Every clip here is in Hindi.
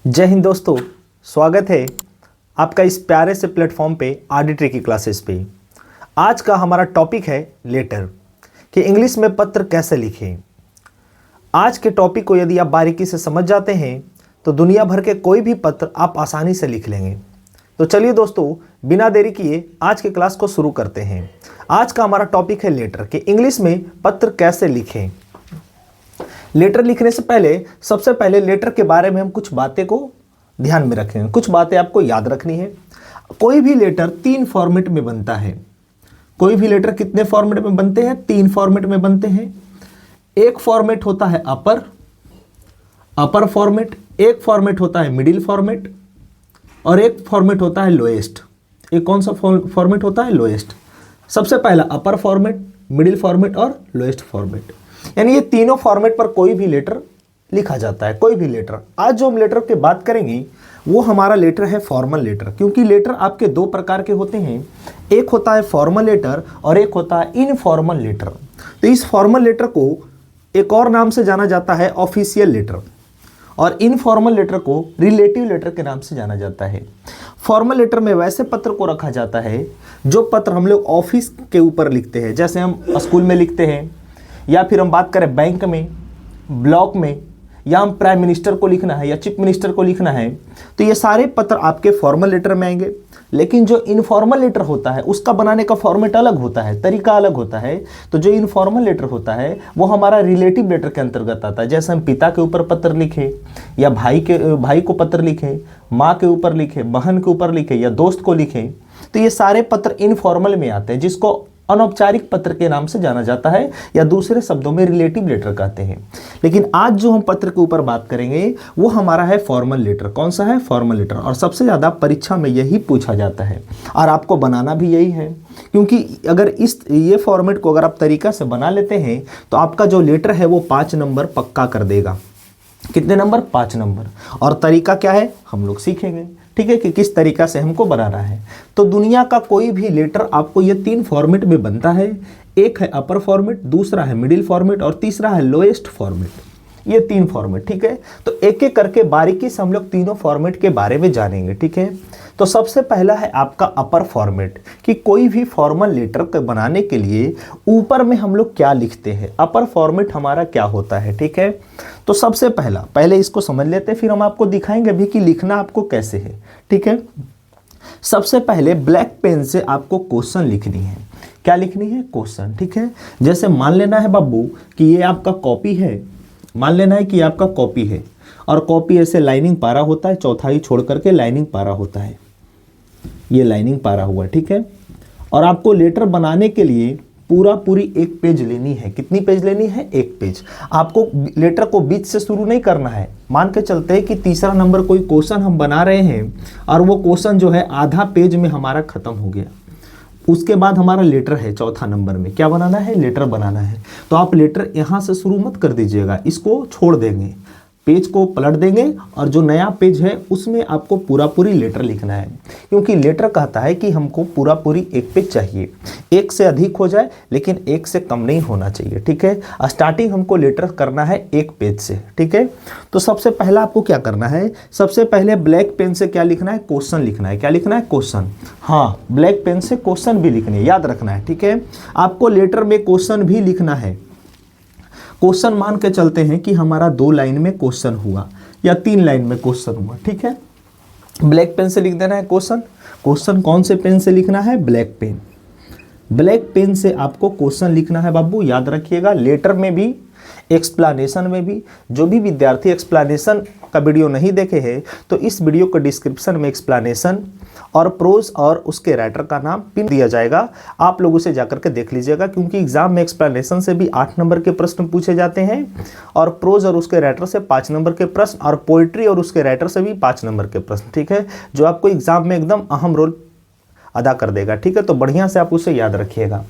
जय हिंद दोस्तों, स्वागत है आपका इस प्यारे से प्लेटफॉर्म पे ऑडिटरी की क्लासेस पे। आज का हमारा टॉपिक है लेटर कि इंग्लिश में पत्र कैसे लिखें। आज के टॉपिक को यदि आप बारीकी से समझ जाते हैं तो दुनिया भर के कोई भी पत्र आप आसानी से लिख लेंगे। तो चलिए दोस्तों, बिना देरी किए आज के क्लास को शुरू करते हैं। आज का हमारा टॉपिक है लेटर कि इंग्लिश में पत्र कैसे लिखें। लेटर लिखने से पहले सबसे पहले लेटर के बारे में हम कुछ बातें को ध्यान में रखेंगे, कुछ बातें आपको याद रखनी है। कोई भी लेटर 3 फॉर्मेट में बनता है। कोई भी लेटर कितने फॉर्मेट में बनते हैं? 3 फॉर्मेट में बनते हैं। एक फॉर्मेट होता है अपर फॉर्मेट, एक फॉर्मेट होता है मिडिल फॉर्मेट और एक फॉर्मेट होता है लोएस्ट। एक कौन सा फॉर्मेट होता है? लोएस्ट। सबसे पहला अपर फॉर्मेट, मिडिल फॉर्मेट और लोएस्ट फॉर्मेट, यानी ये तीनों फॉर्मेट पर कोई भी लेटर लिखा जाता है। कोई भी लेटर। आज जो हम लेटर की बात करेंगे वो हमारा लेटर है फॉर्मल लेटर, क्योंकि लेटर आपके 2 प्रकार के होते हैं। एक होता है फॉर्मल लेटर और एक होता है इनफॉर्मल लेटर। तो इस फॉर्मल लेटर को एक और नाम से जाना जाता है ऑफिशियल लेटर और इनफॉर्मल लेटर को रिलेटिव लेटर के नाम से जाना जाता है। फॉर्मल लेटर में वैसे पत्र को रखा जाता है जो पत्र हम लोग ऑफिस के ऊपर लिखते हैं, जैसे हम स्कूल में लिखते हैं, या फिर हम बात करें बैंक में, ब्लॉक में, या हम प्राइम मिनिस्टर को लिखना है या चीफ मिनिस्टर को लिखना है, तो ये सारे पत्र आपके फॉर्मल लेटर में आएंगे। लेकिन जो इनफॉर्मल लेटर होता है उसका बनाने का फॉर्मेट अलग होता है, तरीका अलग होता है। तो जो इनफॉर्मल लेटर होता है वो हमारा रिलेटिव लेटर के अंतर्गत आता है। जैसे हम पिता के ऊपर पत्र लिखें या भाई को पत्र लिखें, माँ के ऊपर लिखें, बहन के ऊपर लिखें या दोस्त को लिखें, तो ये सारे पत्र इनफॉर्मल में आते हैं, जिसको अनौपचारिक पत्र के नाम से जाना जाता है या दूसरे शब्दों में रिलेटिव लेटर कहते हैं। लेकिन आज जो हम पत्र के ऊपर बात करेंगे वो हमारा है फॉर्मल लेटर। कौन सा है? Formal letter. और सबसे ज़्यादा परीक्षा में यही पूछा जाता है और आपको बनाना भी यही है, क्योंकि अगर ये फॉर्मेट को अगर आप तरीका से बना लेते हैं तो आपका जो लेटर है वो 5 नंबर पक्का कर देगा। कितने नंबर? 5 नंबर। और तरीका क्या है हम लोग सीखेंगे, ठीक है, कि किस तरीका से हमको बनाना है। तो दुनिया का कोई भी लेटर आपको ये 3 फॉर्मेट में बनता है। एक है अपर फॉर्मेट, दूसरा है मिडिल फॉर्मेट और तीसरा है लोएस्ट फॉर्मेट। ये 3 फॉर्मेट, ठीक है। तो एक एक करके बारीकी से हम लोग तीनों फॉर्मेट के बारे में जानेंगे, ठीक है। तो सबसे पहला है आपका अपर फॉर्मेट, कि कोई भी फॉर्मल लेटर को बनाने के लिए ऊपर में हम लोग क्या लिखते हैं, अपर फॉर्मेट हमारा क्या होता है, ठीक है। तो सबसे पहले इसको समझ लेते हैं, फिर हम आपको दिखाएंगे भी कि लिखना आपको कैसे है, ठीक है। सबसे पहले ब्लैक पेन से आपको क्वेश्चन लिखनी है। क्या लिखनी है? क्वेश्चन, ठीक है। जैसे मान लेना है बाबू कि ये आपका कॉपी है, मान लेना है कि आपका कॉपी है और कॉपी ऐसे लाइनिंग पारा होता है, चौथाई छोड़ करके लाइनिंग पारा होता है, ये लाइनिंग पारा हुआ, ठीक है। और आपको लेटर बनाने के लिए पूरी 1 पेज लेनी है। कितनी पेज लेनी है? 1 पेज। आपको लेटर को बीच से शुरू नहीं करना है। मान के चलते हैं कि तीसरा नंबर कोई क्वेश्चन हम बना रहे हैं और वो क्वेश्चन जो है आधा पेज में हमारा खत्म हो गया, उसके बाद हमारा लेटर है चौथा नंबर में। क्या बनाना है? लेटर बनाना है। तो आप लेटर यहाँ से शुरू मत कर दीजिएगा, इसको छोड़ देंगे, पेज को पलट देंगे और जो नया पेज है उसमें आपको पूरी लेटर लिखना है, क्योंकि लेटर कहता है कि हमको पूरी 1 पेज चाहिए। 1 से अधिक हो जाए लेकिन 1 से कम नहीं होना चाहिए, ठीक है। स्टार्टिंग हमको लेटर करना है 1 पेज से, ठीक है। तो सबसे पहला आपको क्या करना है? सबसे पहले ब्लैक पेन से क्या लिखना है? क्वेश्चन लिखना है। क्या लिखना है? क्वेश्चन। हाँ, ब्लैक पेन से क्वेश्चन भी लिखने, याद रखना है, ठीक है। आपको लेटर में क्वेश्चन भी लिखना है। क्वेश्चन मान के चलते हैं कि हमारा 2 लाइन में क्वेश्चन हुआ या 3 लाइन में क्वेश्चन हुआ, ठीक है। ब्लैक पेन से लिख देना है क्वेश्चन। क्वेश्चन कौन से पेन से लिखना है? Black pen. ब्लैक पेन से आपको क्वेश्चन लिखना है बाबू, याद रखिएगा। लेटर में भी, एक्सप्लेनेशन में भी। जो भी विद्यार्थी एक्सप्लेनेशन का वीडियो नहीं देखे हैं तो इस वीडियो के डिस्क्रिप्शन में एक्सप्लेनेशन और प्रोज और उसके राइटर का नाम पिन दिया जाएगा, आप लोग उसे जाकर के देख लीजिएगा, क्योंकि एग्जाम में एक्सप्लेनेशन से भी 8 नंबर के प्रश्न पूछे जाते हैं और प्रोज और उसके राइटर से 5 नंबर के प्रश्न और पोइट्री और उसके राइटर से भी 5 नंबर के प्रश्न, ठीक है, जो आपको एग्जाम में एकदम अहम रोल अदा कर देगा, ठीक है। तो बढ़िया से आप उसे याद रखिएगा।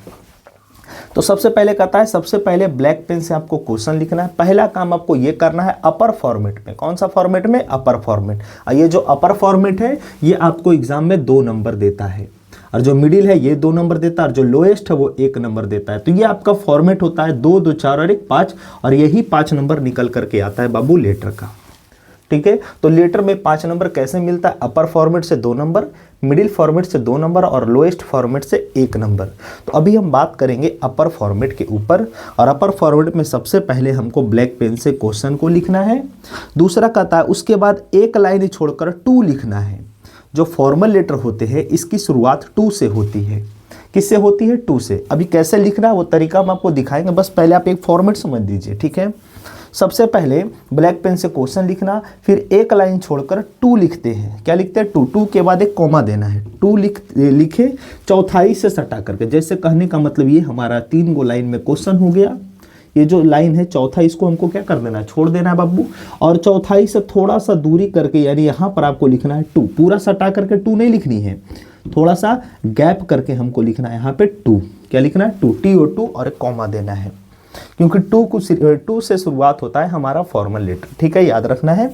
तो सबसे पहले कहता है, सबसे पहले ब्लैक पेन से आपको क्वेश्चन लिखना है। पहला काम आपको ये करना है अपर फॉर्मेट में। कौन सा फॉर्मेट में? अपर फॉर्मेट। और ये जो अपर फॉर्मेट है ये आपको एग्जाम में 2 नंबर देता है, और जो मिडिल है ये 2 नंबर देता है और जो लोएस्ट है वो 1 नंबर देता है। तो ये आपका फॉर्मेट होता है 2, 2, 4 और 1, 5, और यही 5 नंबर निकल करके आता है बाबू लेटर का। ठीक है। तो लेटर में 5 नंबर कैसे मिलता है? अपर फॉर्मेट से 2 नंबर, मिडिल फॉर्मेट से 2 नंबर और लोएस्ट फॉर्मेट से 1 नंबर। तो अभी हम बात करेंगे अपर फॉर्मेट के ऊपर, और अपर फॉर्मेट में सबसे पहले हमको ब्लैक पेन से क्वेश्चन को लिखना है। दूसरा कहता है उसके बाद एक लाइन छोड़कर टू लिखना है। जो फॉर्मल लेटर होते हैं इसकी शुरुआत टू से होती है। किससे होती है? टू से। अभी कैसे लिखना है वो तरीका हम आपको दिखाएंगे, बस पहले आप एक फॉर्मेट समझ लीजिए, ठीक है। सबसे पहले ब्लैक पेन से क्वेश्चन लिखना, फिर एक लाइन छोड़कर टू लिखते हैं। क्या लिखते हैं? टू। टू के बाद एक कॉमा देना है। टू लिखे चौथाई से सटा करके। जैसे कहने का मतलब ये हमारा 3 गो लाइन में क्वेश्चन हो गया। ये जो लाइन है चौथा, इसको हमको क्या कर देना है? छोड़ देना है बाबू। और चौथाई से थोड़ा सा दूरी करके, यानी यहाँ पर आपको लिखना है टू। पूरा सटा करके टू नहीं लिखनी है, थोड़ा सा गैप करके हमको लिखना है यहाँ पे टू। क्या लिखना है? टू। TO2 और एक कॉमा देना है, क्योंकि टू से शुरुआत होता है हमारा फॉर्मल लेटर, ठीक है, याद रखना है।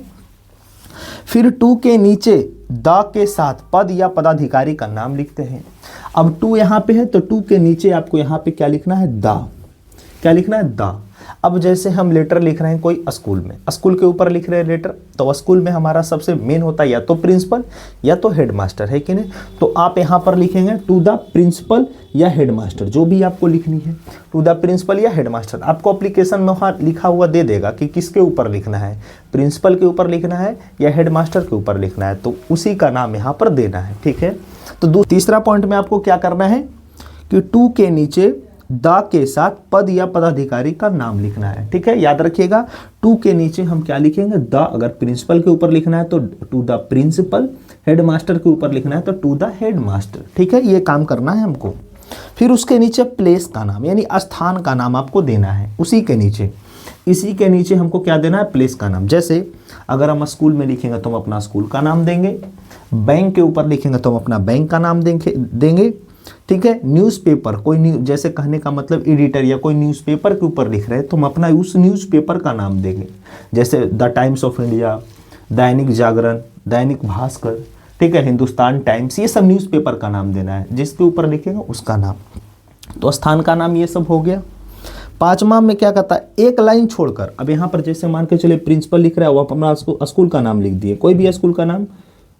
फिर टू के नीचे द के साथ पद या पदाधिकारी का नाम लिखते हैं। अब टू यहाँ पे है तो टू के नीचे आपको यहाँ पे क्या लिखना है? द। क्या लिखना है? द। अब जैसे हम लेटर लिख रहे हैं कोई स्कूल में, स्कूल के ऊपर लिख रहे हैं लेटर, तो स्कूल में हमारा सबसे मेन होता है या तो प्रिंसिपल या तो हेडमास्टर, है कि नहीं। तो आप यहाँ पर लिखेंगे टू द प्रिंसिपल या हेडमास्टर, जो भी आपको लिखनी है, टू द प्रिंसिपल या हेडमास्टर। आपको एप्लीकेशन में वहाँ लिखा हुआ दे देगा कि किसके ऊपर लिखना है, प्रिंसिपल के ऊपर लिखना है या हेडमास्टर के ऊपर लिखना है, तो उसी का नाम यहाँ पर देना है, ठीक है। तो तीसरा पॉइंट में आपको क्या करना है कि टू के नीचे द के साथ पद या पदाधिकारी का नाम लिखना है, ठीक है, याद रखिएगा। टू के नीचे हम क्या लिखेंगे? द। अगर प्रिंसिपल के ऊपर लिखना है तो टू द प्रिंसिपल, हेडमास्टर के ऊपर लिखना है तो टू द हेडमास्टर, ठीक है, ये काम करना है हमको। फिर उसके नीचे प्लेस का नाम यानी स्थान का नाम आपको देना है उसी के नीचे। इसी के नीचे हमको क्या देना है? प्लेस का नाम। जैसे अगर हम स्कूल में लिखेंगे तो हम अपना स्कूल का नाम देंगे, बैंक के ऊपर लिखेंगे तो हम अपना बैंक का नाम देंगे, ठीक है। न्यूज़पेपर, कोई जैसे कहने का मतलब एडिटर या कोई न्यूज़पेपर के ऊपर लिख रहे हैं तो हम अपना उस न्यूज़पेपर का नाम देंगे। जैसे the times of India, Dainik Jagran, Dainik Bhaskar, ठीक है, हिंदुस्तान टाइम्स, ये सब न्यूज़पेपर का नाम देना है, जिसके ऊपर लिखेंगे उसका नाम। तो स्थान का नाम ये सब हो गया। 5वां में क्या कहता है? एक लाइन छोड़कर, अब यहाँ पर जैसे मान के चले प्रिंसिपल लिख रहा है, वो अपना स्कूल का नाम लिख दिए, कोई भी स्कूल का नाम,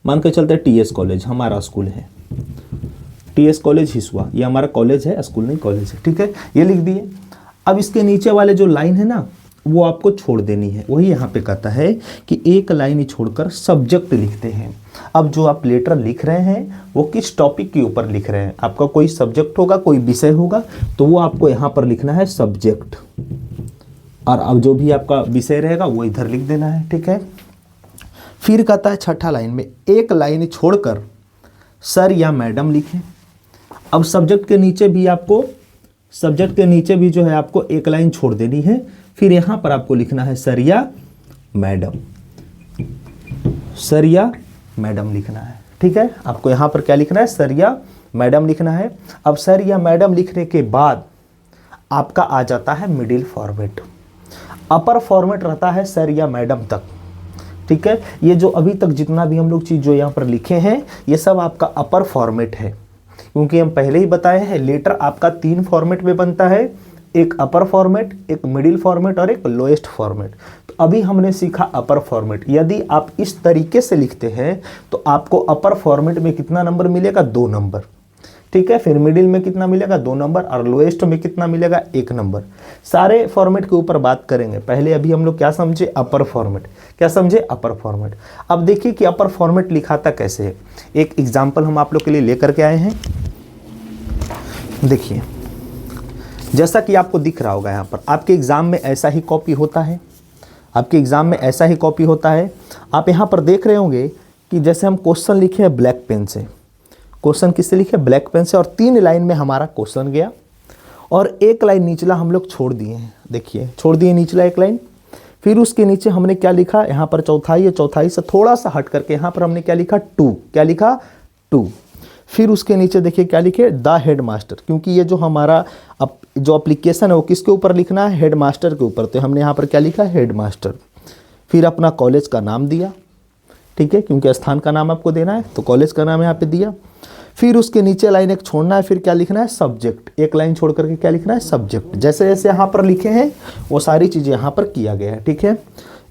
मान के चलते TS कॉलेज हमारा स्कूल है, TS कॉलेज हिसुआ, ये हमारा कॉलेज है, स्कूल नहीं कॉलेज है, ठीक है, ये लिख दिए। अब इसके नीचे वाले जो लाइन है ना वो आपको छोड़ देनी है। वही यहाँ पे कहता है कि एक लाइन ही छोड़कर सब्जेक्ट लिखते हैं। अब जो आप लेटर लिख रहे हैं वो किस टॉपिक के ऊपर लिख रहे हैं? आपका कोई सब्जेक्ट होगा, कोई विषय होगा, तो वो आपको यहाँ पर लिखना है सब्जेक्ट, और अब जो भी आपका विषय रहेगा वो इधर लिख देना है, ठीक है। फिर कहता है 6ठा लाइन में एक लाइन छोड़कर सर या मैडम लिखें। अब सब्जेक्ट के नीचे भी जो है आपको एक लाइन छोड़ देनी है। फिर यहाँ पर आपको लिखना है सर या मैडम, सर या मैडम लिखना है, ठीक है। आपको यहाँ पर क्या लिखना है? सर या मैडम लिखना है। अब सर या मैडम लिखने के बाद आपका आ जाता है मिडिल फॉर्मेट। अपर फॉर्मेट रहता है सर या मैडम तक, ठीक है। ये जो अभी तक जितना भी हम लोग चीज़ जो यहाँ पर लिखे हैं ये सब आपका अपर फॉर्मेट है, क्योंकि हम पहले ही बताए हैं लेटर आपका 3 फॉर्मेट में बनता है, एक अपर फॉर्मेट, एक मिडिल फॉर्मेट और एक लोएस्ट फॉर्मेट। तो अभी हमने सीखा अपर फॉर्मेट। यदि आप इस तरीके से लिखते हैं तो आपको अपर फॉर्मेट में कितना नंबर मिलेगा? 2 नंबर, ठीक है। फिर मिडिल में कितना मिलेगा? 2 नंबर, और लोएस्ट में कितना मिलेगा? 1 नंबर। सारे फॉर्मेट के ऊपर बात करेंगे। पहले अभी हम लोग क्या समझे? अपर फॉर्मेट। क्या समझे? अपर फॉर्मेट। अब देखिए कि अपर फॉर्मेट लिखाता कैसे है। एक एग्जाम्पल हम आप लोग के लिए लेकर के आए हैं। देखिए, जैसा कि आपको दिख रहा होगा यहाँ पर, आपके एग्ज़ाम में ऐसा ही कॉपी होता है, आपके एग्ज़ाम में ऐसा ही कॉपी होता है। आप यहाँ पर देख रहे होंगे कि जैसे हम क्वेश्चन लिखे हैं ब्लैक पेन से, क्वेश्चन किससे लिखे? ब्लैक पेन से, और 3 लाइन में हमारा क्वेश्चन गया और 1 लाइन निचला हम लोग छोड़ दिए हैं। देखिए, छोड़ दिए निचला 1 लाइन। फिर उसके नीचे हमने क्या लिखा? यहाँ पर चौथाई है, चौथाई से थोड़ा सा हट करके यहाँ पर हमने क्या लिखा? 2। क्या लिखा? 2। फिर उसके नीचे देखिए क्या लिखे? द हेड मास्टर, क्योंकि ये जो हमारा जो एप्लीकेशन है वो किसके ऊपर लिखना है? हेड मास्टर के ऊपर। तो हमने यहाँ पर क्या लिखा? Head master. फिर अपना कॉलेज का नाम दिया, ठीक है, क्योंकि स्थान का नाम आपको देना है तो कॉलेज का नाम यहाँ पे दिया। फिर उसके नीचे लाइन एक छोड़ना है, फिर क्या लिखना है? सब्जेक्ट। 1 लाइन छोड़ करके क्या लिखना है? सब्जेक्ट। जैसे जैसे यहाँ पर लिखे हैं वो सारी चीज़ें यहाँ पर किया गया है, ठीक है।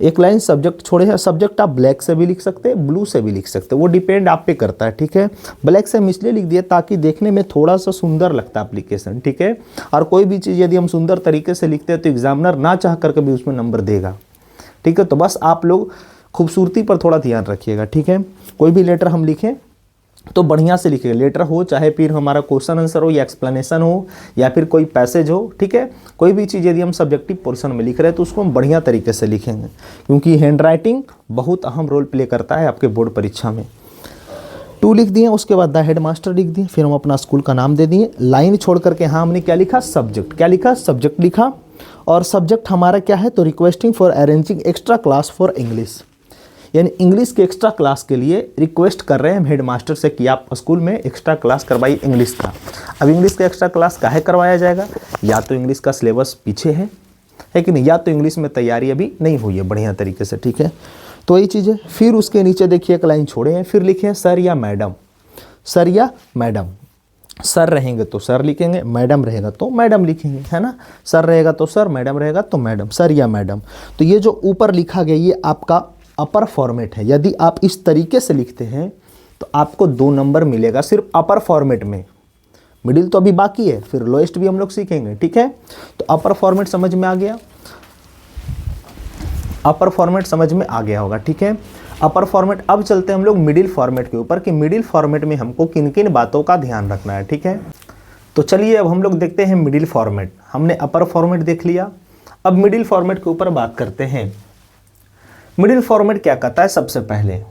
एक लाइन सब्जेक्ट छोड़े हैं। सब्जेक्ट आप ब्लैक से भी लिख सकते हैं, ब्लू से भी लिख सकते हैं, वो डिपेंड आप पे करता है, ठीक है। ब्लैक से हम इसलिए लिख दिए ताकि देखने में थोड़ा सा सुंदर लगता है एप्लीकेशन, ठीक है। और कोई भी चीज़ यदि हम सुंदर तरीके से लिखते हैं तो एग्जामिनर ना चाह करके भी उसमें नंबर देगा, ठीक है। तो बस आप लोग खूबसूरती पर थोड़ा ध्यान रखिएगा, ठीक है। कोई भी लेटर हम लिखें तो बढ़िया से लिखिएगा, लेटर हो चाहे फिर हमारा क्वेश्चन आंसर हो या एक्सप्लेनेशन हो या फिर कोई पैसेज हो, ठीक है। कोई भी चीज़ यदि हम सब्जेक्टिव पोर्शन में लिख रहे हैं तो उसको हम बढ़िया तरीके से लिखेंगे, क्योंकि हैंड राइटिंग बहुत अहम रोल प्ले करता है आपके बोर्ड परीक्षा में। 2 लिख दिए, उसके बाद द हेड मास्टर लिख दिए, फिर हम अपना स्कूल का नाम दे दिए। लाइन छोड़ करके यहाँ हमने क्या लिखा, सब्जेक्ट, क्या लिखा, सब्जेक्ट लिखा। और सब्जेक्ट हमारा क्या है, तो requesting for arranging extra class for English, यानी इंग्लिश के एक्स्ट्रा क्लास के लिए रिक्वेस्ट कर रहे हैं हम हेड मास्टर से कि आप स्कूल में एक्स्ट्रा क्लास करवाइए इंग्लिश का। अब इंग्लिश का एक्स्ट्रा क्लास काहे करवाया जाएगा, या तो इंग्लिश का सिलेबस पीछे है कि नहीं, या तो इंग्लिश में तैयारी अभी नहीं हुई है बढ़िया तरीके से, ठीक है। तो यही चीज़ है। फिर उसके नीचे देखिए एक लाइन छोड़े हैं, फिर लिखे हैं सर या मैडम, सर या मैडम। सर रहेंगे तो सर लिखेंगे, मैडम रहेगा तो मैडम लिखेंगे, है ना। सर रहेगा तो सर, मैडम रहेगा तो मैडम, सर या मैडम। तो ये जो ऊपर लिखा गया ये आपका अपर फॉर्मेट है। यदि आप इस तरीके से लिखते हैं तो आपको 2 नंबर मिलेगा सिर्फ अपर फॉर्मेट में। मिडिल तो अभी बाकी है, फिर लोएस्ट भी हम लोग सीखेंगे, ठीक है। तो अपर फॉर्मेट समझ में आ गया, अपर फॉर्मेट समझ में आ गया होगा, ठीक है। अपर फॉर्मेट। अब चलते हैं हम लोग मिडिल फॉर्मेट के ऊपर कि मिडिल फॉर्मेट में हमको किन किन बातों का ध्यान रखना है, ठीक है। तो चलिए अब हम लोग देखते हैं मिडिल फॉर्मेट। हमने अपर फॉर्मेट देख लिया, अब मिडिल फॉर्मेट के ऊपर बात करते हैं। मिडिल फॉर्मेट क्या कहता है, सबसे पहले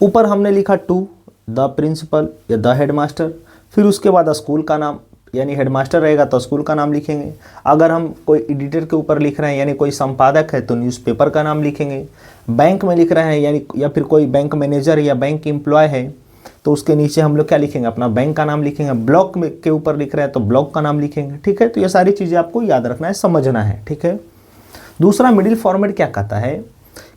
ऊपर हमने लिखा टू द प्रिंसिपल या द हेडमास्टर, फिर उसके बाद स्कूल का नाम, यानी हेडमास्टर रहेगा तो स्कूल का नाम लिखेंगे। अगर हम कोई एडिटर के ऊपर लिख रहे हैं यानी कोई संपादक है तो न्यूज़पेपर का नाम लिखेंगे। बैंक में लिख रहे हैं यानी या फिर कोई बैंक मैनेजर या बैंक एम्प्लॉय है तो उसके नीचे हम लोग क्या लिखेंगे, अपना बैंक का नाम लिखेंगे। ब्लॉक में के ऊपर लिख रहे हैं तो ब्लॉक का नाम लिखेंगे, ठीक है। तो ये सारी चीज़ें आपको याद रखना है, समझना है, ठीक है। दूसरा मिडिल फॉर्मेट क्या कहता है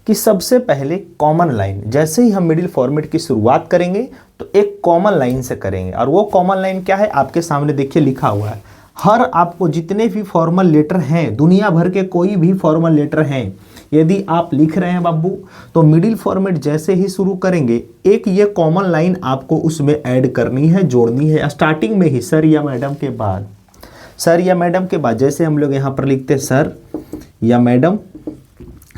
कि सबसे पहले कॉमन लाइन, जैसे ही हम मिडिल फॉर्मेट की शुरुआत करेंगे तो एक कॉमन लाइन से करेंगे। और वो कॉमन लाइन क्या है, आपके सामने देखिए लिखा हुआ है। हर आपको जितने भी फॉर्मल लेटर हैं, दुनिया भर के कोई भी फॉर्मल लेटर हैं, यदि आप लिख रहे हैं बाबू तो मिडिल फॉर्मेट जैसे ही शुरू करेंगे एक ये कॉमन लाइन आपको उसमें ऐड करनी है, जोड़नी है। स्टार्टिंग में ही सर या मैडम के बाद, सर या मैडम के बाद जैसे हम लोग यहाँ पर लिखते हैं सर या मैडम,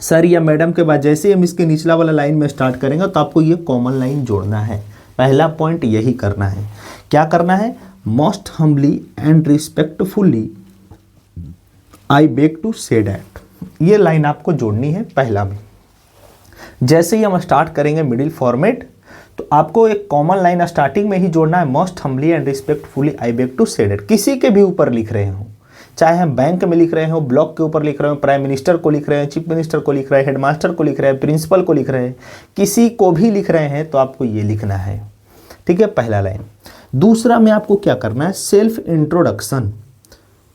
सर या मैडम के बाद जैसे ही हम इसके निचला वाला लाइन में स्टार्ट करेंगे तो आपको ये कॉमन लाइन जोड़ना है। पहला पॉइंट यही करना है। क्या करना है, most humbly and respectfully I beg to say that, ये लाइन आपको जोड़नी है पहला में। जैसे ही हम स्टार्ट करेंगे मिडिल फॉर्मेट तो आपको एक कॉमन लाइन स्टार्टिंग में ही जोड़ना है, most humbly and respectfully I beg to say that. किसी के भी ऊपर लिख रहे हो, चाहे हम बैंक में लिख रहे हो, ब्लॉक के ऊपर लिख रहे हो, प्राइम मिनिस्टर को लिख रहे हैं, चीफ मिनिस्टर को लिख रहे हैं, हेडमास्टर को लिख रहे हैं, प्रिंसिपल को लिख रहे हैं, किसी को भी लिख रहे हैं तो आपको ये लिखना है, ठीक है, पहला लाइन। दूसरा में आपको क्या करना है, सेल्फ इंट्रोडक्शन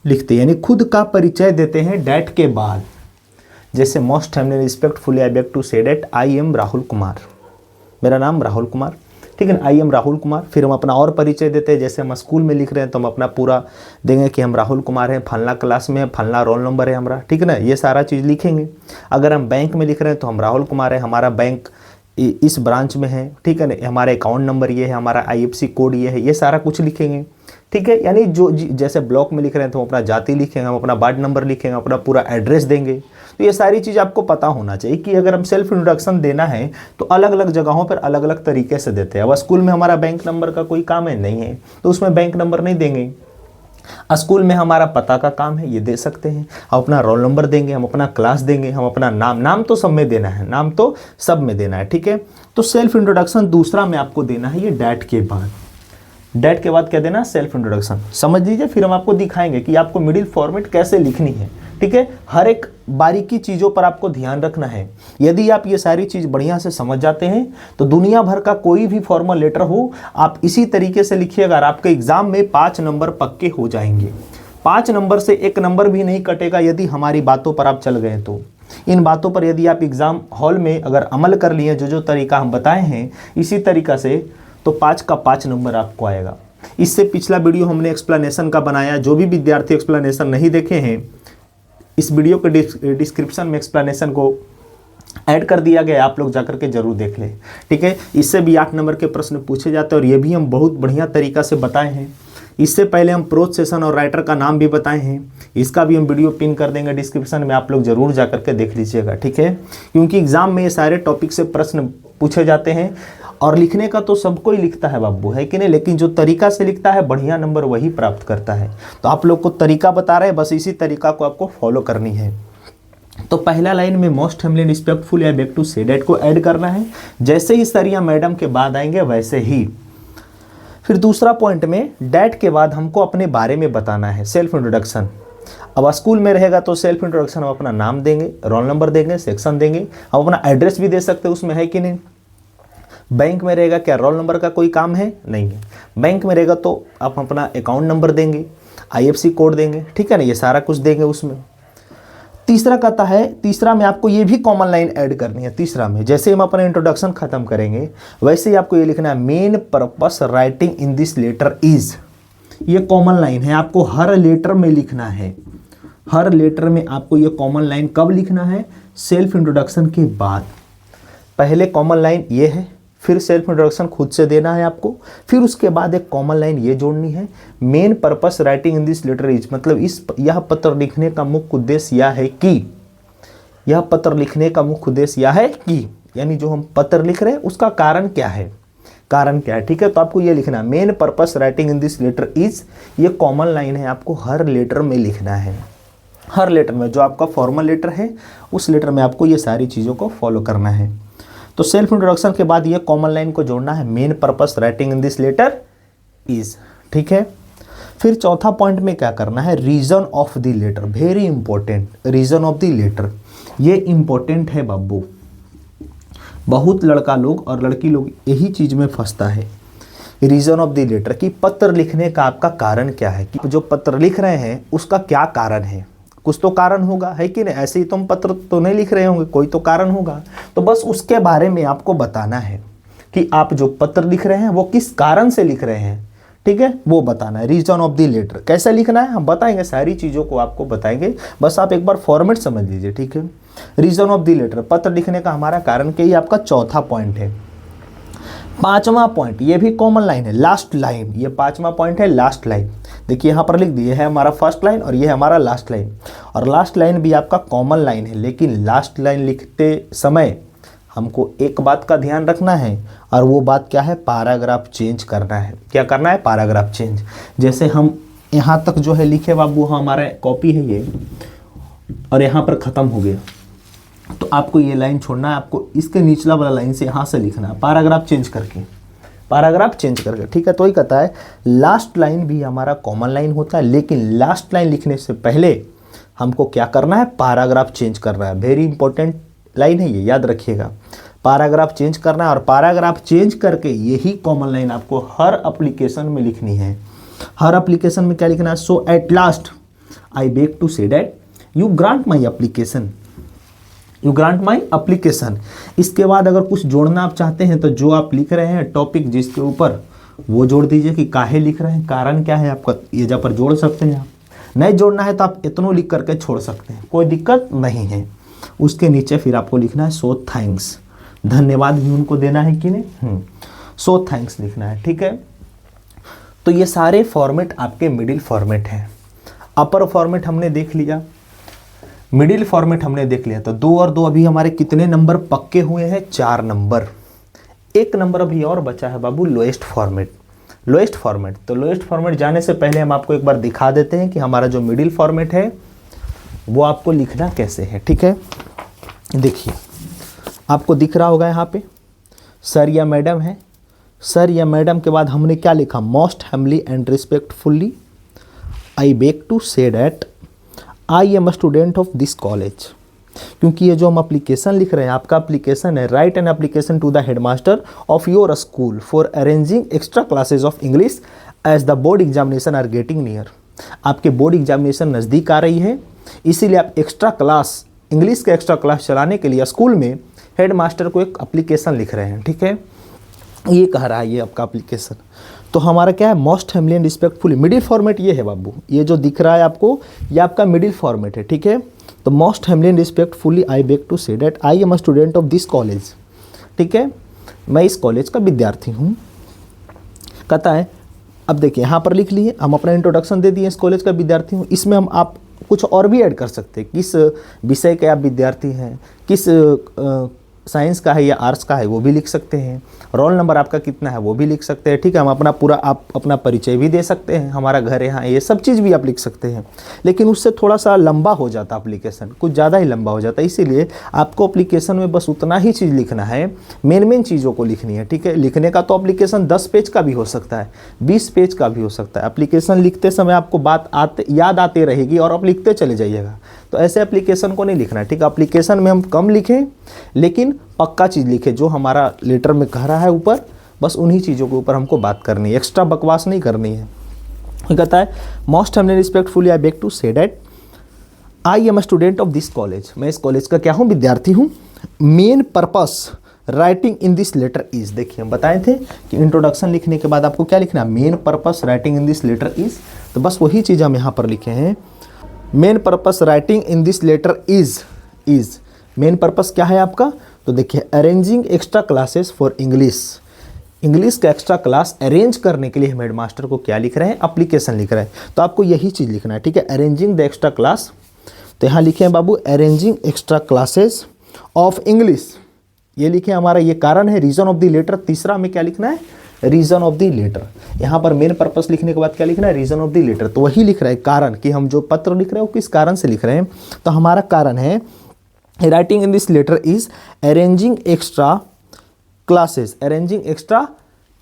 लिखते हैं, यानी खुद का परिचय देते हैं डैट के बाद। जैसे most humbly respectfully I beg to say that I am Rahul Kumar, मेरा नाम राहुल कुमार, ठीक है ना, आई एम राहुल कुमार। फिर हम अपना और परिचय देते हैं, जैसे हम स्कूल में लिख रहे हैं तो हम अपना पूरा देंगे कि हम राहुल कुमार हैं, फलना क्लास में है, फलना रोल नंबर है हमारा, ठीक है ना, ये सारा चीज़ लिखेंगे। अगर हम बैंक में लिख रहे हैं तो हम राहुल कुमार है, हमारा बैंक इस ब्रांच में है, ठीक है ना, हमारा अकाउंट नंबर ये है, हमारा IFSC कोड ये है, ये सारा कुछ लिखेंगे, ठीक है। यानी जो जैसे ब्लॉक में लिख रहे हैं तो हम अपना जाति लिखेंगे, हम अपना वार्ड नंबर लिखेंगे, अपना पूरा एड्रेस देंगे। तो ये सारी चीज़ आपको पता होना चाहिए कि अगर हम सेल्फ इंट्रोडक्शन देना है तो अलग अलग जगहों पर अलग अलग तरीके से देते हैं। अब स्कूल में हमारा बैंक नंबर का कोई काम है नहीं है तो उसमें बैंक नंबर नहीं देंगे। स्कूल में हमारा पता का काम है, ये दे सकते हैं। हम अपना रोल नंबर देंगे, हम अपना क्लास देंगे, हम अपना नाम तो सब में देना है, नाम तो सब में देना है, ठीक है। तो सेल्फ इंट्रोडक्शन दूसरा में आपको देना है ये डैट के बाद। डैट के बाद क्या देना, सेल्फ इंट्रोडक्शन। समझ लीजिए, फिर हम आपको दिखाएंगे कि आपको मिडिल फॉर्मेट कैसे लिखनी है, ठीक है। हर एक बारीकी चीज़ों पर आपको ध्यान रखना है। यदि आप ये सारी चीज़ बढ़िया से समझ जाते हैं तो दुनिया भर का कोई भी फॉर्मल लेटर हो आप इसी तरीके से लिखिएगा और आपके एग्जाम में 5 नंबर पक्के हो जाएंगे। 5 नंबर से 1 नंबर भी नहीं कटेगा यदि हमारी बातों पर आप चल गए तो। इन बातों पर यदि आप एग्जाम हॉल में अगर अमल कर लिए, जो तरीका हम बताए हैं इसी तरीका से, तो 5 का 5 नंबर आपको आएगा। इससे पिछला वीडियो हमने एक्सप्लेनेशन का बनाया, जो भी विद्यार्थी एक्सप्लेनेशन नहीं देखे हैं इस वीडियो के डिस्क्रिप्शन में एक्सप्लेनेशन को ऐड कर दिया गया, आप लोग जाकर के जरूर देख लें, ठीक है। इससे भी 8 नंबर के प्रश्न पूछे जाते हैं और ये भी हम बहुत बढ़िया तरीका से बताए हैं। इससे पहले हम प्रोज सेशन और राइटर का नाम भी बताए हैं, इसका भी हम वीडियो पिन कर देंगे डिस्क्रिप्शन में, आप लोग जरूर जाकर के देख लीजिएगा, ठीक है। क्योंकि एग्जाम में ये सारे टॉपिक से प्रश्न पूछे जाते हैं और लिखने का तो सबको ही लिखता है बाबू, है कि नहीं, लेकिन जो तरीका से लिखता है बढ़िया नंबर वही प्राप्त करता है। तो आप लोग को तरीका बता रहे हैं, बस इसी तरीका को आपको फॉलो करनी है। तो पहला लाइन में मोस्ट हम्बली रिस्पेक्टफुल या बैक टू से डैट को ऐड करना है, जैसे ही सर या मैडम के बाद आएंगे वैसे ही। फिर दूसरा पॉइंट में डैट के बाद हमको अपने बारे में बताना है, सेल्फ इंट्रोडक्शन। अब स्कूल में रहेगा तो सेल्फ इंट्रोडक्शन हम अपना नाम देंगे, रोल नंबर देंगे, सेक्शन देंगे, हम अपना एड्रेस भी दे सकते हैं उसमें, है कि नहीं। बैंक में रहेगा क्या रोल नंबर का कोई काम है, नहीं है। बैंक में रहेगा तो आप अपना अकाउंट नंबर देंगे, IFSC कोड देंगे, ठीक है ना, ये सारा कुछ देंगे उसमें। तीसरा कहता है, तीसरा में आपको ये भी कॉमन लाइन ऐड करनी है। तीसरा में जैसे हम अपना इंट्रोडक्शन खत्म करेंगे वैसे ही आपको ये लिखना है, main purpose writing in this letter is. ये कॉमन लाइन है, आपको हर लेटर में लिखना है। हर लेटर में आपको ये कॉमन लाइन कब लिखना है, सेल्फ इंट्रोडक्शन के बाद। पहले कॉमन लाइन ये है, फिर सेल्फ इंट्रोडक्शन खुद से देना है आपको, फिर उसके बाद एक कॉमन लाइन ये जोड़नी है, main purpose writing in this letter is, मतलब यह पत्र लिखने का मुख्य उद्देश्य यह है कि, यह पत्र लिखने का मुख्य उद्देश्य यह है कि, यानी जो हम पत्र लिख रहे हैं उसका कारण क्या है, कारण क्या है, ठीक है। तो आपको ये लिखना है, main purpose writing in this letter is, ये कॉमन लाइन है, आपको हर लेटर में लिखना है। हर लेटर में, जो आपका फॉर्मल लेटर है उस लेटर में आपको ये सारी चीज़ों को फॉलो करना है। तो सेल्फ इंट्रोडक्शन के बाद ये कॉमन लाइन को जोड़ना है, main purpose writing in this letter is, ठीक है। फिर चौथा पॉइंट में क्या करना है, reason of the letter, very important, reason of the letter, ये इंपॉर्टेंट है बाबू। बहुत लड़का लोग और लड़की लोग यही चीज़ में फंसता है, रीजन ऑफ द लेटर, कि पत्र लिखने का आपका कारण क्या है, कि जो पत्र लिख रहे हैं उसका क्या कारण है। कुछ तो कारण होगा, है कि नहीं, ऐसे ही तुम पत्र तो नहीं लिख रहे होंगे, कोई तो कारण होगा। तो बस उसके बारे में आपको बताना है कि आप जो पत्र लिख रहे हैं वो किस कारण से लिख रहे हैं, ठीक है, वो बताना है। रीजन ऑफ द लेटर कैसे लिखना है हम बताएंगे, सारी चीज़ों को आपको बताएंगे, बस आप एक बार फॉर्मेट समझ लीजिए, ठीक है। रीजन ऑफ द लेटर, पत्र लिखने का हमारा कारण क्या, ये आपका चौथा पॉइंट है। पांचवा पॉइंट, ये भी कॉमन लाइन है, लास्ट लाइन, ये पांचवा पॉइंट है, लास्ट लाइन। देखिए यहाँ पर लिख दिए है हमारा फर्स्ट लाइन और ये है हमारा लास्ट लाइन, और लास्ट लाइन भी आपका कॉमन लाइन है। लेकिन लास्ट लाइन लिखते समय हमको एक बात का ध्यान रखना है, और वो बात क्या है, पैराग्राफ चेंज करना है। क्या करना है, पैराग्राफ चेंज। जैसे हम यहाँ तक जो है लिखे बाबू, हमारा कॉपी है ये, और यहाँ पर ख़त्म हो गया, तो आपको ये लाइन छोड़ना है, आपको इसके निचला वाला लाइन से यहाँ से लिखना है, पैराग्राफ चेंज करके, पैराग्राफ चेंज करके, ठीक है। तो ही कहता है लास्ट लाइन भी हमारा कॉमन लाइन होता है, लेकिन लास्ट लाइन लिखने से पहले हमको क्या करना है, पैराग्राफ चेंज करना है। वेरी इंपॉर्टेंट लाइन है ये, याद रखिएगा, पैराग्राफ चेंज करना है, और पैराग्राफ चेंज करके यही कॉमन लाइन आपको हर एप्लीकेशन में लिखनी है। हर एप्लीकेशन में क्या लिखना है, so at last I beg to say that you grant my application, you grant my application. इसके बाद अगर कुछ जोड़ना आप चाहते हैं तो जो आप लिख रहे हैं टॉपिक जिसके ऊपर, वो जोड़ दीजिए कि काहे लिख रहे हैं, कारण क्या है आपका, ये जहाँ पर जोड़ सकते हैं आप। नहीं जोड़ना है तो आप इतना लिख करके छोड़ सकते हैं, कोई दिक्कत नहीं है। उसके नीचे फिर आपको लिखना है सो थैंक्स, धन्यवाद भी उनको देना है कि नहीं, सो थैंक्स लिखना है, ठीक है। तो ये सारे फॉर्मेट आपके मिडिल फॉर्मेट हैं। अपर फॉर्मेट हमने देख लिया, मिडिल फॉर्मेट हमने देख लिया। तो 2 और 2 अभी हमारे कितने नंबर पक्के हुए हैं, 4 नंबर। 1 नंबर अभी और बचा है बाबू, लोएस्ट फॉर्मेट। लोएस्ट फॉर्मेट, तो लोएस्ट फॉर्मेट जाने से पहले हम आपको एक बार दिखा देते हैं कि हमारा जो मिडिल फॉर्मेट है वो आपको लिखना कैसे है, ठीक है। देखिए आपको दिख रहा होगा यहाँ पे सर या मैडम है, सर या मैडम के बाद हमने क्या लिखा, most humbly and respectfully I beg to say that I am a student of this college. क्योंकि ये जो हम एप्लीकेशन लिख रहे हैं, आपका एप्लीकेशन है, write an application to the headmaster of your school for arranging extra classes of English as the board examination are getting near. आपके बोर्ड एग्जामिनेशन नज़दीक आ रही है, इसीलिए आप एक्स्ट्रा क्लास, इंग्लिश का एक्स्ट्रा क्लास चलाने के लिए स्कूल में हेडमास्टर को एक एप्लीकेशन लिख रहे हैं, ठीक है। ये कह रहा है ये आपका एप्लीकेशन। तो हमारा क्या है, most humbly and respectfully, middle format ये है बाबू, ये जो दिख रहा है आपको, ये आपका मिडिल फॉर्मेट है, ठीक है। तो most humbly and respectfully I beg to say that I am a student of this college. ठीक है, मैं इस कॉलेज का विद्यार्थी हूँ। कहता है, अब देखिए यहाँ पर लिख लिए, हम अपना इंट्रोडक्शन दे दिए, इस कॉलेज का विद्यार्थी हूँ। इसमें हम आप कुछ और भी ऐड कर सकते हैं, किस विषय के आप विद्यार्थी हैं, किस साइंस का है या आर्ट्स का है वो भी लिख सकते हैं, रोल नंबर आपका कितना है वो भी लिख सकते हैं। ठीक है, हम अपना पूरा आप अपना परिचय भी दे सकते हैं, हमारा घर यहाँ, ये सब चीज़ भी आप लिख सकते हैं। लेकिन उससे थोड़ा सा लंबा हो जाता एप्लीकेशन, कुछ ज़्यादा ही लंबा हो जाता है, इसीलिए आपको एप्लीकेशन में बस उतना ही चीज़ लिखना है, मेन चीज़ों को लिखनी है। ठीक है, लिखने का तो एप्लीकेशन 10 पेज का भी हो सकता है, 20 पेज का भी हो सकता है। एप्लीकेशन लिखते समय आपको बात याद आती रहेगी और आप लिखते चले जाइएगा, तो ऐसे एप्लीकेशन को नहीं लिखना है। ठीक है, एप्लीकेशन में हम कम लिखें लेकिन पक्का चीज़ लिखें, जो हमारा लेटर में कह रहा है ऊपर, बस उन्हीं चीज़ों के ऊपर हमको बात करनी है, एक्स्ट्रा बकवास नहीं करनी है। कहता है, most humbly respectfully I beg to say that I am a student of this college, मैं इस कॉलेज का क्या हूँ, विद्यार्थी हूँ। Main purpose writing in this letter is, देखिए हम बताए थे कि इंट्रोडक्शन लिखने के बाद आपको क्या लिखना है, main purpose writing in this letter is, तो बस वही चीज़ हम यहाँ पर लिखे हैं। Main purpose writing in this letter is main purpose क्या है आपका, तो देखिए arranging extra classes for English, English का एक्स्ट्रा क्लास अरेंज करने के लिए हम हेडमास्टर को क्या लिख रहे हैं, एप्लीकेशन लिख रहे हैं, तो आपको यही चीज़ लिखना है। ठीक है, अरेंजिंग द एक्स्ट्रा क्लास, तो यहाँ लिखे हैं बाबू arranging extra classes of English, ये लिखे हमारा ये कारण है। रीजन ऑफ द लेटर, तीसरा में क्या लिखना है, रीजन ऑफ द लेटर। यहाँ पर मेन पर्पस लिखने के बाद क्या लिखना है, रीजन ऑफ द लेटर, तो वही लिख रहा है कारण, कि हम जो पत्र लिख रहे हैं वो किस कारण से लिख रहे हैं, तो हमारा कारण है writing in this letter is arranging extra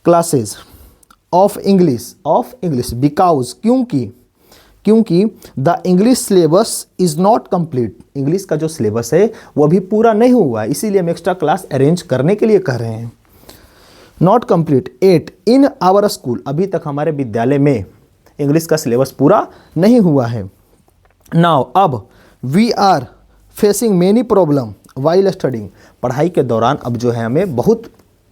classes of English because, क्योंकि the English syllabus is not complete, English का जो सिलेबस है वो अभी पूरा नहीं हुआ है, इसीलिए हम एक्स्ट्रा क्लास अरेंज करने के लिए कह रहे हैं। Not complete at in our school, अभी तक हमारे विद्यालय में इंग्लिश का सिलेबस पूरा नहीं हुआ है। नाउ अब we are facing many problem while studying, पढ़ाई के दौरान अब जो है हमें बहुत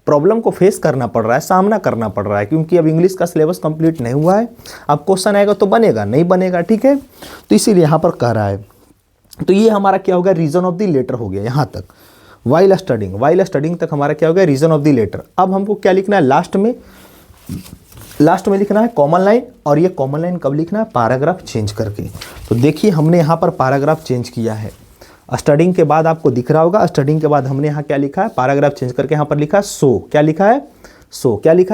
प्रॉब्लम को फेस करना पड़ रहा है, सामना करना पड़ रहा है, क्योंकि अब इंग्लिश का सिलेबस कंप्लीट नहीं हुआ है। अब क्वेश्चन आएगा तो बनेगा, नहीं बनेगा। ठीक है, तो इसीलिए यहाँ पर कह रहा है, तो ये हमारा क्या होगा, रीजन ऑफ द लेटर हो गया यहाँ तक। वाइल स्टडिंग तक हमारा क्या हो गया, रीजन ऑफ द लेटर। अब हमको क्या लिखना है, लास्ट में लिखना है कॉमन लाइन, और ये कॉमन लाइन कब लिखना है, पैराग्राफ चेंज करके। तो देखिए हमने यहाँ पर पैराग्राफ चेंज किया है, स्टडिंग के बाद आपको दिख रहा होगा, स्टडिंग के बाद हमने यहाँ क्या लिखा है, पैराग्राफ चेंज करके यहाँ पर लिखा है सो, क्या लिखा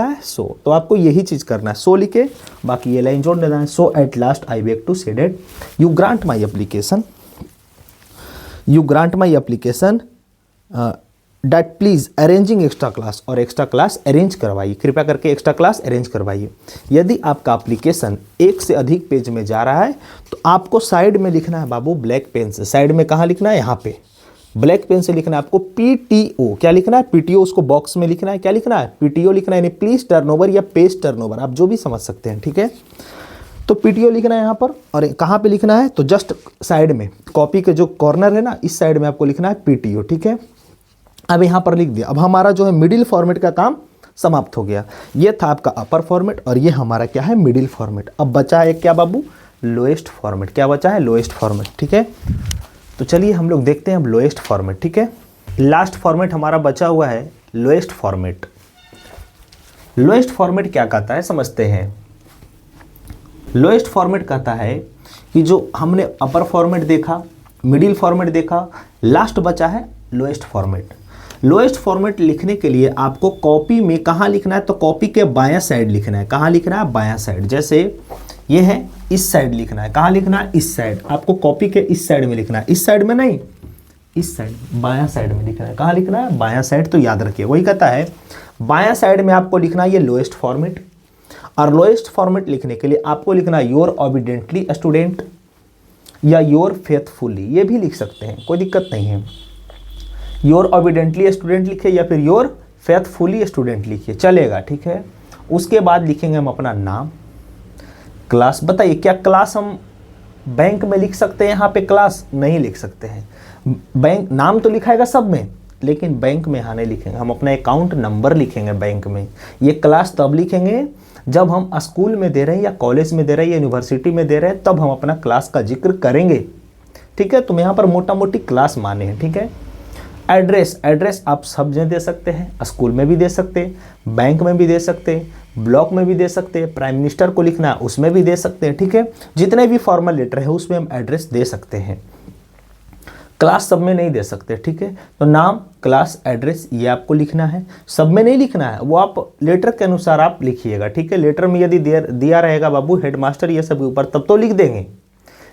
है, सो। तो आपको यही चीज़ करना है, सो लिखे, बाकी ये लाइन जोड़ देना है। So at last I beg to say that you grant my application that please arranging extra class, और एक्स्ट्रा क्लास अरेंज करवाइए, कृपया करके एक्स्ट्रा क्लास अरेंज करवाइए। यदि आपका एप्लीकेशन एक से अधिक पेज में जा रहा है तो आपको साइड में लिखना है बाबू ब्लैक पेन से, साइड में कहाँ लिखना है, यहाँ पे ब्लैक पेन से लिखना है आपको PTO, क्या लिखना है, PTO, उसको बॉक्स में लिखना है, क्या लिखना है, PTO लिखना है, यानी प्लीज टर्नओवर या पेज टर्नओवर, आप जो भी समझ सकते हैं। ठीक है, तो PTO लिखना है यहाँ पर, और कहाँ पे लिखना है, तो जस्ट साइड में, कॉपी के जो कॉर्नर है ना, इस साइड में आपको लिखना है PTO। ठीक है, अब यहाँ पर लिख दिया। अब हमारा जो है मिडिल फॉर्मेट का काम समाप्त हो गया। ये था आपका अपर फॉर्मेट और ये हमारा क्या है, मिडिल फॉर्मेट। अब बचा है क्या बाबू, लोएस्ट फॉर्मेट। क्या बचा है, लोएस्ट फॉर्मेट। ठीक है, तो चलिए हम लोग देखते हैं अब लोएस्ट फॉर्मेट। ठीक है, लास्ट फॉर्मेट हमारा बचा हुआ है लोएस्ट फॉर्मेट। लोएस्ट फॉर्मेट क्या कहता है समझते हैं। लोएस्ट फॉर्मेट कहता है कि जो हमने अपर फॉर्मेट देखा, मिडिल फॉर्मेट देखा, लास्ट बचा है लोएस्ट फॉर्मेट। लोएस्ट फॉर्मेट लिखने के लिए आपको कॉपी में कहाँ लिखना है, तो कॉपी के बायां साइड लिखना है। कहाँ लिखना है, बायां साइड। जैसे ये है, इस साइड लिखना है। कहाँ लिखना है, इस साइड। आपको कॉपी के इस साइड में लिखना है, इस साइड में नहीं, इस साइड, बायां साइड में लिखना है। कहाँ लिखना है, बायां साइड। तो याद रखिए, वही कहता है बायां साइड में आपको लिखना है ये लोएस्ट फॉर्मेट। और लोएस्ट फॉर्मेट लिखने के लिए आपको लिखना है योर ओबीडेंटली स्टूडेंट या योर फेथफुली, ये भी लिख सकते हैं, कोई दिक्कत नहीं है। योर ओबीडेंटली स्टूडेंट लिखे या फिर योर फेथफुली स्टूडेंट लिखिए, चलेगा। ठीक है, उसके बाद लिखेंगे हम अपना नाम, क्लास। बताइए क्या क्लास हम बैंक में लिख सकते हैं, यहाँ पे क्लास नहीं लिख सकते हैं। बैंक नाम तो लिखाएगा सब में, लेकिन बैंक में यहाँ नहीं लिखेंगे, हम अपना अकाउंट नंबर लिखेंगे बैंक में। ये क्लास तब लिखेंगे जब हम स्कूल में दे रहे हैं या कॉलेज में दे रहे हैं या यूनिवर्सिटी में दे रहे हैं, तब हम अपना क्लास का जिक्र करेंगे। ठीक है। तो यहाँ पर मोटा मोटी क्लास माने हैं, ठीक है। एड्रेस आप सब जगह दे सकते हैं, स्कूल में भी दे सकते हैं, बैंक में भी दे सकते हैं, ब्लॉक में भी दे सकते हैं, प्राइम मिनिस्टर को लिखना है उसमें भी दे सकते हैं, ठीक है। जितने भी फॉर्मल लेटर है उसमें हम एड्रेस दे सकते हैं। क्लास सब में नहीं दे सकते, ठीक है। तो नाम, क्लास, एड्रेस ये आपको लिखना है, सब में नहीं लिखना है, वो आप लेटर के अनुसार आप लिखिएगा, ठीक है। लेटर में यदि दिया रहेगा बाबू हेडमास्टर ये सब ऊपर तब तो लिख देंगे,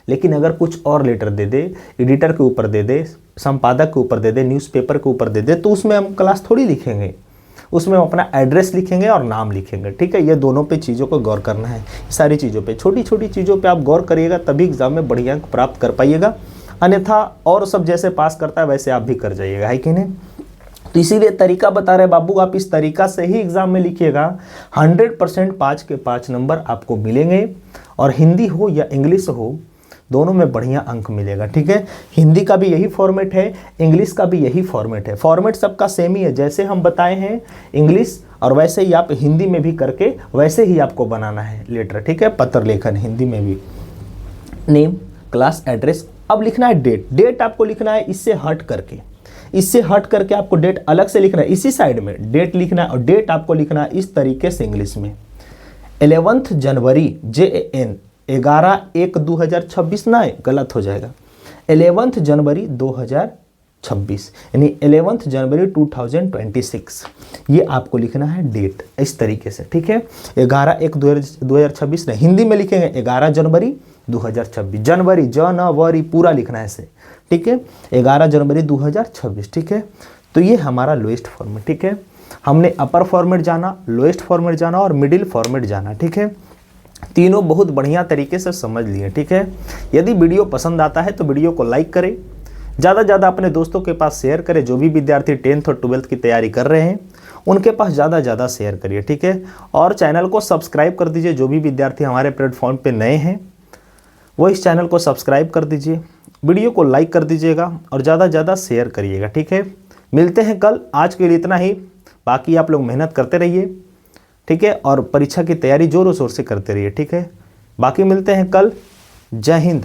लेकिन अगर कुछ और लेटर दे दे, एडिटर के ऊपर दे दे, संपादक के ऊपर दे दे, न्यूज़पेपर के ऊपर दे दे, तो उसमें हम क्लास थोड़ी लिखेंगे, उसमें हम अपना एड्रेस लिखेंगे और नाम लिखेंगे, ठीक है। ये दोनों पे चीज़ों को गौर करना है, सारी चीज़ों पे, छोटी छोटी चीज़ों पे आप गौर करिएगा तभी एग्जाम में बढ़िया अंक प्राप्त कर पाइएगा। अन्यथा और सब जैसे पास करता है वैसे आप भी कर जाइएगा, है कि नहीं। तो इसीलिए तरीका बता रहे बाबू, आप इस तरीका से ही एग्जाम में लिखिएगा, 100% 5 के 5 नंबर आपको मिलेंगे। और हिंदी हो या इंग्लिश हो, दोनों में बढ़िया अंक मिलेगा, ठीक है। हिंदी का भी यही फॉर्मेट है, इंग्लिश का भी यही फॉर्मेट है, फॉर्मेट सबका सेम ही है, जैसे हम बताए हैं इंग्लिश और वैसे ही आप हिंदी में भी करके वैसे ही आपको बनाना है लेटर, ठीक है। पत्र लेखन हिंदी में भी, नेम, क्लास, एड्रेस। अब लिखना है डेट आपको लिखना है इससे हट करके आपको डेट अलग से लिखना है, इसी साइड में डेट लिखना है। और डेट आपको लिखना है इस तरीके से इंग्लिश में 11 जनवरी JAN 11/1/2026 ना, गलत हो जाएगा, 11 जनवरी 2026 यानी 11 जनवरी 2026 ये आपको लिखना है डेट इस तरीके से, ठीक है। 11/1/2026 नहीं, हिंदी में लिखेंगे 11 जनवरी 2026, जनवरी पूरा लिखना है इसे, ठीक है। 11 जनवरी 2026, ठीक है। तो ये हमारा लोएस्ट फॉर्मेट, ठीक है। हमने अपर फॉर्मेट जाना, लोएस्ट फॉर्मेट जाना और मिडिल फॉर्मेट जाना, ठीक है। तीनों बहुत बढ़िया तरीके से समझ लिए, ठीक है। यदि वीडियो पसंद आता है तो वीडियो को लाइक करें, ज़्यादा से ज़्यादा अपने दोस्तों के पास शेयर करें, जो भी विद्यार्थी 10th और 12th की तैयारी कर रहे हैं उनके पास ज़्यादा से ज़्यादा शेयर करिए, ठीक है। और चैनल को सब्सक्राइब कर दीजिए, जो भी विद्यार्थी हमारे प्लेटफॉर्म पे नए हैं वो इस चैनल को सब्सक्राइब कर दीजिए, वीडियो को लाइक कर दीजिएगा और ज़्यादा से ज़्यादा शेयर करिएगा, ठीक है। मिलते हैं कल, आज के लिए इतना ही, बाकी आप लोग मेहनत करते रहिए, ठीक है। और परीक्षा की तैयारी जोरों शोर से करते रहिए, ठीक है। बाकी मिलते हैं कल, जय हिंद।